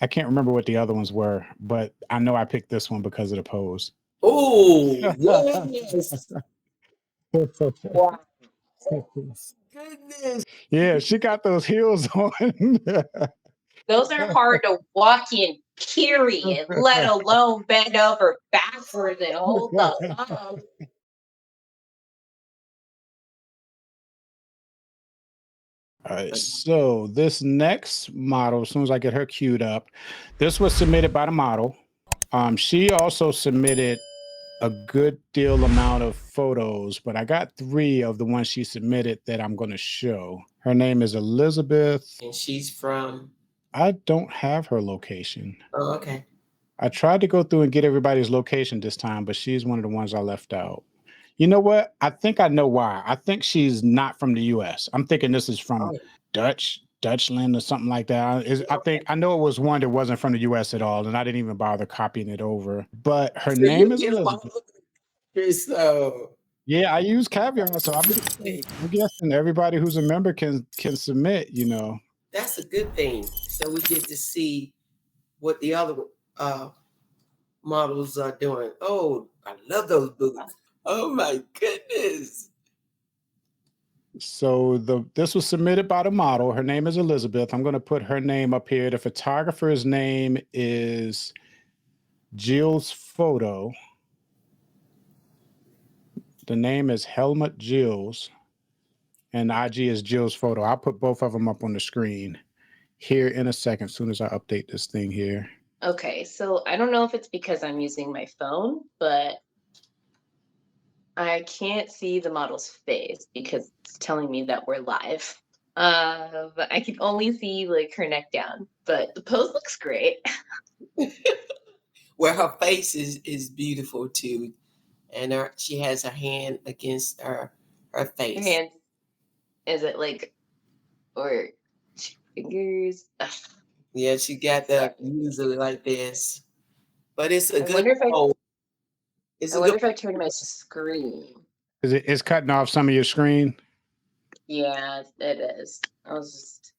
I can't remember what the other ones were, but I know I picked this one because of the pose. Oh, yes. Wow. Goodness. Yeah, she got those heels on. Those are hard to walk in, period, let alone bend over backwards and hold the phone. All right, so this next model, as soon as I get her queued up, this was submitted by the model. She also submitted a good deal amount of photos, but I got 3 of the ones she submitted that I'm going to show. Her name is Elisabeth. And she's from. I don't have her location. Oh, okay. I tried to go through and get everybody's location this time, but she's one of the ones I left out. You know what? I think I know why. I think she's not from the US. I'm thinking this is from Dutchland or something like that. I know it was one that wasn't from the US at all, and I didn't even bother copying it over. But her name is Elisabeth. Yeah, I use Kavyar, so I'm guessing everybody who's a member can submit, you know. That's a good thing. So we get to see what the other models are doing. Oh, I love those boots. Oh my goodness. So this was submitted by the model. Her name is Elisabeth. I'm going to put her name up here. The photographer's name is Jeels Photo. The name is Helmut Jeels, and the IG is Jeels Photo. I'll put both of them up on the screen here in a second, as soon as I update this thing here. Okay, so I don't know if it's because I'm using my phone, but I can't see the model's face because it's telling me that we're live. But I can only see like her neck down, but the pose looks great. Well, her face is beautiful too, and she has her hand against her face. Her hand, is it like, or fingers? Ugh. Yeah, she got that usually like this, but it's a I good wonder if pose. I wonder if I turn my screen. It's cutting off some of your screen? Yeah, it is. I was just.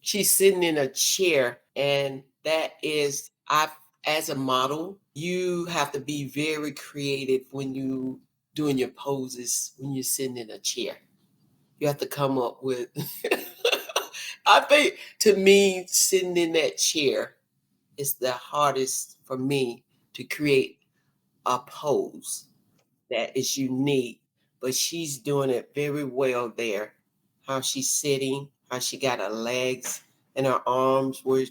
She's sitting in a chair, and that is, as a model, you have to be very creative when you doing your poses when you're sitting in a chair. You have to come up with. I think to me, sitting in that chair is the hardest for me to create a pose that is unique, but she's doing it very well there. How she's sitting, how she got her legs and her arms, where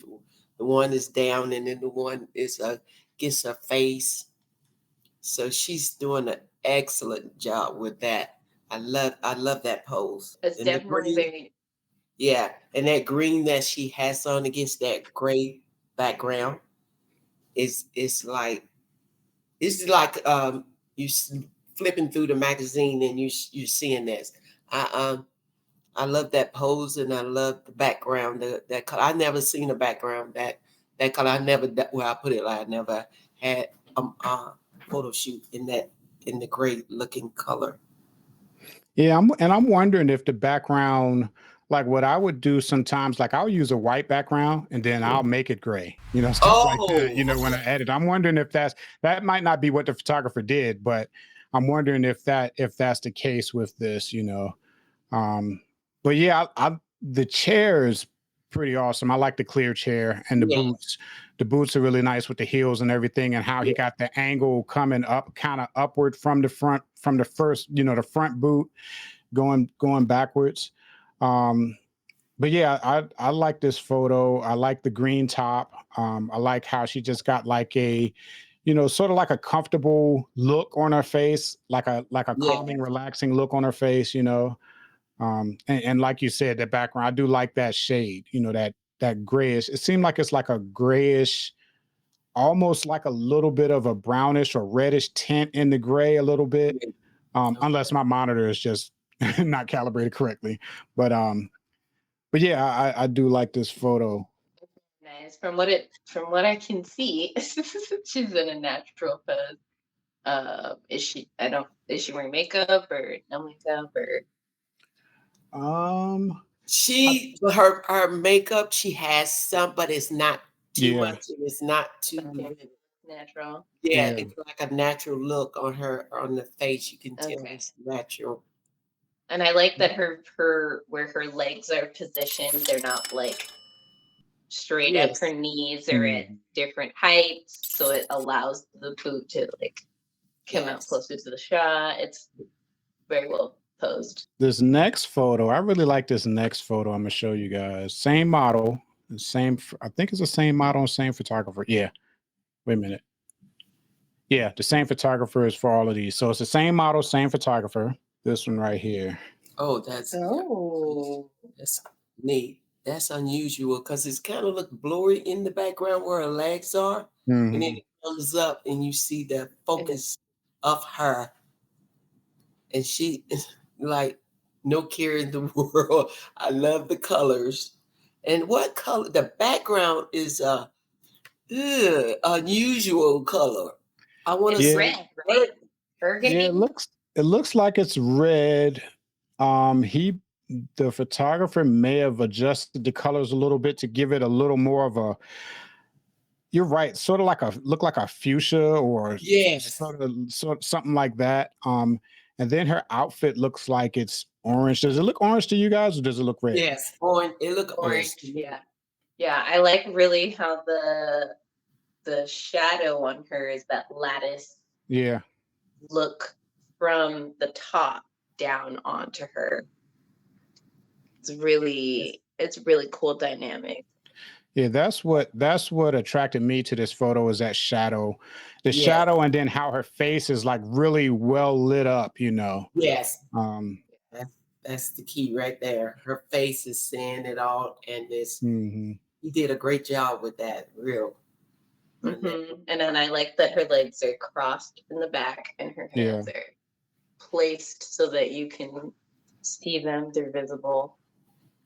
the one is down and then the one is against her face. So she's doing an excellent job with that. I love that pose. It's And definitely very. yeah, and that green that she has on against that gray background is like you flipping through the magazine and you're seeing this. I love that pose and I love the background. That color. I never seen a background that color. I never I put it like I never had a photo shoot in the gray looking color. Yeah, I'm wondering if the background, like what I would do sometimes, like I'll use a white background and then I'll make it gray, you know, stuff like that, you know, when I edit. I'm wondering if that might not be what the photographer did, but I'm wondering if that's the case with this, you know. But yeah, the chair is pretty awesome. I like the clear chair and the boots. The boots are really nice with the heels and everything, and how he got the angle coming up, kind of upward from the front, from the first, you know, the front boot going backwards. But yeah, I like this photo. I like the green top. I like how she just got like a, you know, sort of like a comfortable look on her face, like a calming, relaxing look on her face, you know. And like you said, the background, I do like that shade, you know, that grayish. It seemed like it's like a grayish, almost like a little bit of a brownish or reddish tint in the gray a little bit. Unless my monitor is just not calibrated correctly. But yeah, I do like this photo. Nice. From what I can see, she's in a natural pose. Is she wearing makeup or no makeup or? Her makeup, she has some, but it's not too Yeah. much, and it's not too natural. Yeah, Yeah. it's like a natural look on the face. You can tell Okay. it's natural. And I like that her where her legs are positioned, they're not like straight up. Yes. Her knees are at Mhm. different heights, so it allows the boot to like come out Yes. closer to the shot. It's very well posed. This next photo, I really like this next photo. I'm gonna show you guys. Same model, the same. I think it's the same model and same photographer. Yeah. Wait a minute. Yeah, the same photographer is for all of these. So it's the same model, same photographer. This one right here. Oh, that's neat. That's unusual because it's kind of look blurry in the background where her legs are, and then Mhm. it comes up and you see the focus of her, and she is like no care in the world. I love the colors, and what color? The background is unusual color. I want to It's Yeah. say red, right? Burgundy. Yeah, it looks like it's red. The photographer may have adjusted the colors a little bit to give it a little more of a, you're right, sort of like look like a fuchsia or Yes. sort of something like that. And then her outfit looks like it's orange. Does it look orange to you guys or does it look red? Yes, orange. It look Orange, orange. yeah. Yeah, I like really how the shadow on her is that lattice Yeah. look from the top down onto her. It's really cool dynamic. Yeah, that's what attracted me to this photo is that shadow. The Yes. shadow and then how her face is like really well lit up, you know. Yes. Um That's the key right there. Her face is saying it all, and this mhm. he did a great job with that. Real. And then I like that her legs are crossed in the back and her hands are placed so that you can see them. They're visible.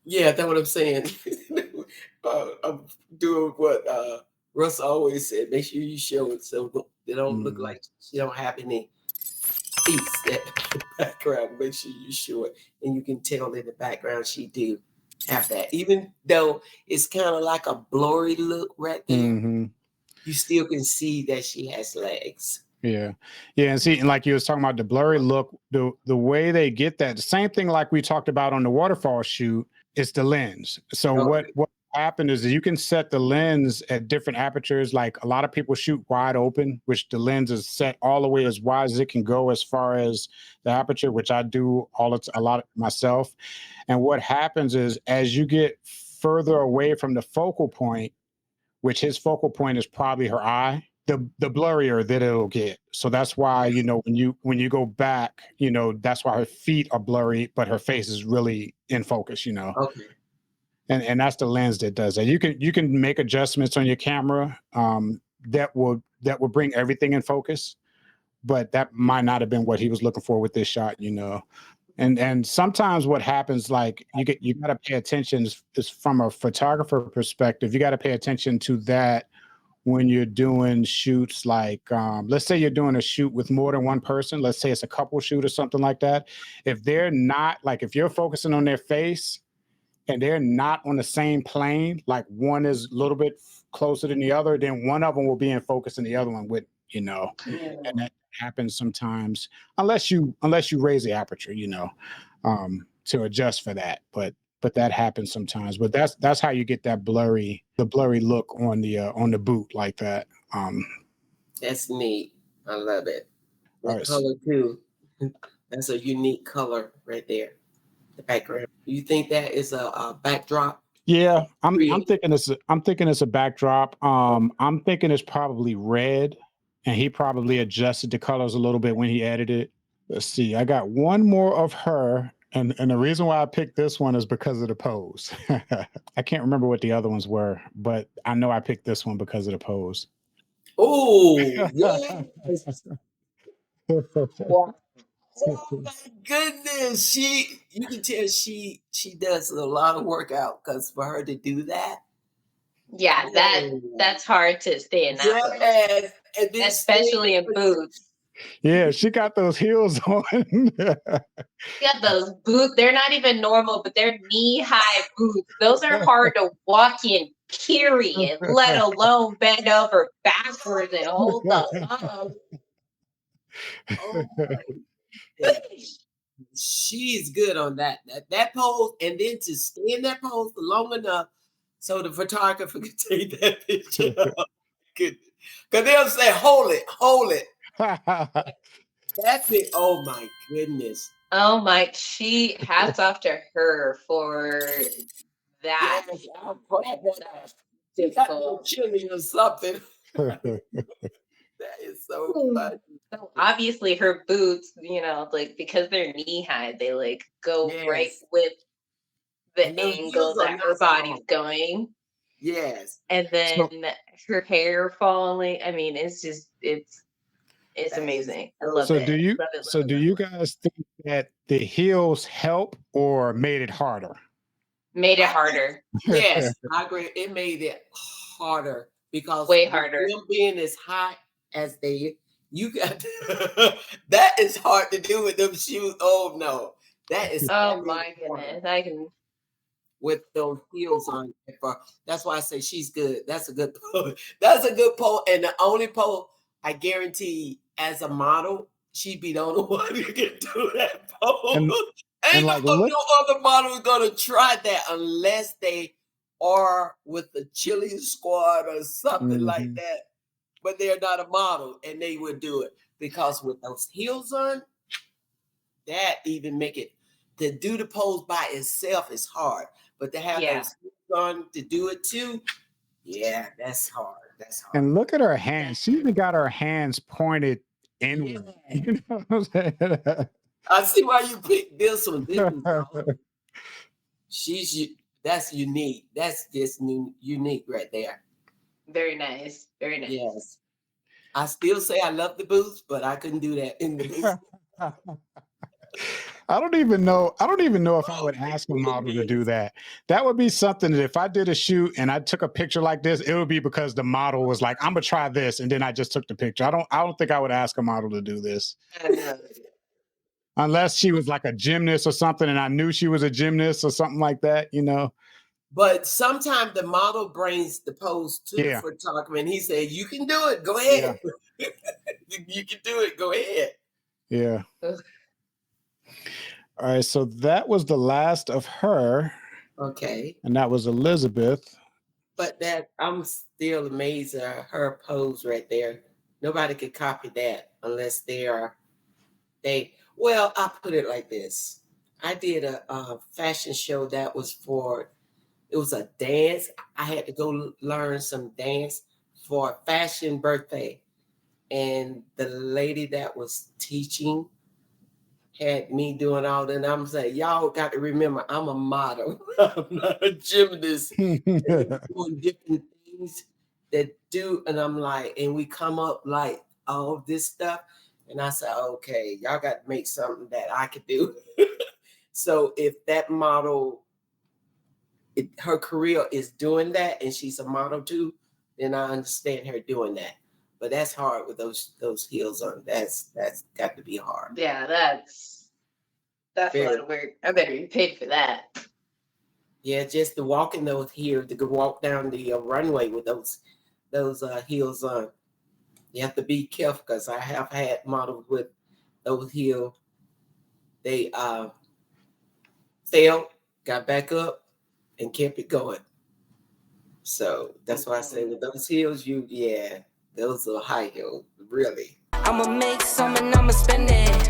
Yeah, that's what I'm saying. I'm doing what Russ always said. Make sure you show it so they don't look like she don't have any piece in the background. Make sure you show it, and you can tell in the background she do have that. Even though it's kind of like a blurry look right there, Mhm. you still can see that she has legs. Yeah. Yeah, and see, and like you was talking about the blurry look, the way they get that, the same thing like we talked about on the waterfall shoot, is the lens. So Okay. what happened is that you can set the lens at different apertures. Like a lot of people shoot wide open, which the lens is set all the way as wide as it can go as far as the aperture, which I do a lot myself. And what happens is as you get further away from the focal point, which his focal point is probably her eye, the blurrier that it'll get. So that's why, you know, when you go back, you know, that's why her feet are blurry, but her face is really in focus, you know. Okay. And that's the lens that does that. You can make adjustments on your camera that will bring everything in focus, but that might not have been what he was looking for with this shot, you know. And sometimes what happens, like you got to pay attention is from a photographer perspective. You got to pay attention to that when you're doing shoots. Like let's say you're doing a shoot with more than one person. Let's say it's a couple shoot or something like that. If they're not, like if you're focusing on their face and they're not on the same plane, like one is a little bit closer than the other, then one of them will be in focus and the other one would, you know. And that happens sometimes unless you raise the aperture, you know, to adjust for that. But that happens sometimes. But that's how you get that blurry look on the boot like that. That's neat. I love it. All That right. color too. That's a unique color right there. The background. You think that is a backdrop? Yeah, I'm Create. thinking it's a backdrop. I'm thinking it's probably red, and he probably adjusted the colors a little bit when he edited it. Let's see. I got one more of her, and the reason why I picked this one is because of the pose. I can't remember what the other ones were, but I know I picked this one because of the pose. Oh, yes. Oh my goodness. You can tell she does a lot of workout because for her to do that. Yeah, that's hard to stay in that pose. Yes. And then Especially in boots. Yeah, she got those heels on. Yeah, those boots, they're not even normal, but they're knee-high boots. Those are hard to walk in, period, let alone bend over backwards and hold the up. Oh my goodness. She's good on that pose, and then to stay in that pose for long enough so the photographer can take that picture. Because they'll say, hold it. That's it. Oh my goodness. Oh my, hats off to her for that. Yes, I'll put that That's she got no difficult. chili or something. That is so funny. So obviously her boots, like because they're knee high, they like go right Yes. with the And those angle heels are that her not body's small. going. Yes. And then So her hair falling. I mean, it's That is amazing. I so love so it. do you Love it, so love it, do love you it. guys think that the heels help or made it harder? Made it I think, harder. yes, I agree. It made it harder because Way with harder. them being as high as you got that is hard to do with them shoes. Oh no, that Oh made it my harder goodness. I can with those heels on. That's why I say she's good. That's a good pole. That's a good pole, and the only pole I guarantee as a model, she'd be the only one who can do that pole. and Ain't and like look no other model is gonna try that unless they are with the chili squad or something like Mhm. that. But they're not a model, and they would do it because with those heels on, that even make it to do the pose by itself is hard. But to have yeah. those heels on to do it too, yeah, that's hard. That's hard. And look at her hands. She even got her hands pointed inward. Yeah. You know what I'm saying? I see why you picked this one. This is she's that's unique. That's just unique right there. Very nice. Very nice. Yes. I still say I love the boots, but I couldn't do that in the boots. I don't even know. I don't even know if I Oh would my ask a model to do goodness. that. That would be something that if I did a shoot and I took a picture like this, it would be because the model was like, "I'm gonna try this," and then I just took the picture. I don't think I would ask a model to do this I know. unless she was like a gymnast or something, and I knew she was a gymnast or something like that. You know? But sometimes the model brings the pose to the Yeah, photographer and he said, you can do it. Go yeah, ahead. You can do it. Go ahead. yeah. Ugh. All right. So that was the last of her, Okay. and that was Elisabeth. But that I'm still amazed at her pose right there. Nobody could copy that unless well, I'll put it like this. I did a fashion show that was it was a dance. I had to go learn some dance for a fashion birthday. And the lady that was teaching had me doing all that. And I'm saying, y'all got to remember, I'm a model. I'm not a gymnast. And we doing different things that do. And I'm like, and we come up like all this stuff. And I said, okay, y'all got to make something that I could do. So if that model, her career is doing that and she's a model too, then I understand her doing that. But that's hard with those heels on. That's got to be hard. Yeah, that's a lot Very. of work. I better be paid for that. Yeah, just to walk in those heels, to go walk down the runway with those heels on. You have to be careful because I have had models with those heels. They fell, got back up, and kept it going. So that's why I say with those heels, those are high heels, really. I'ma make some and I'ma spend it.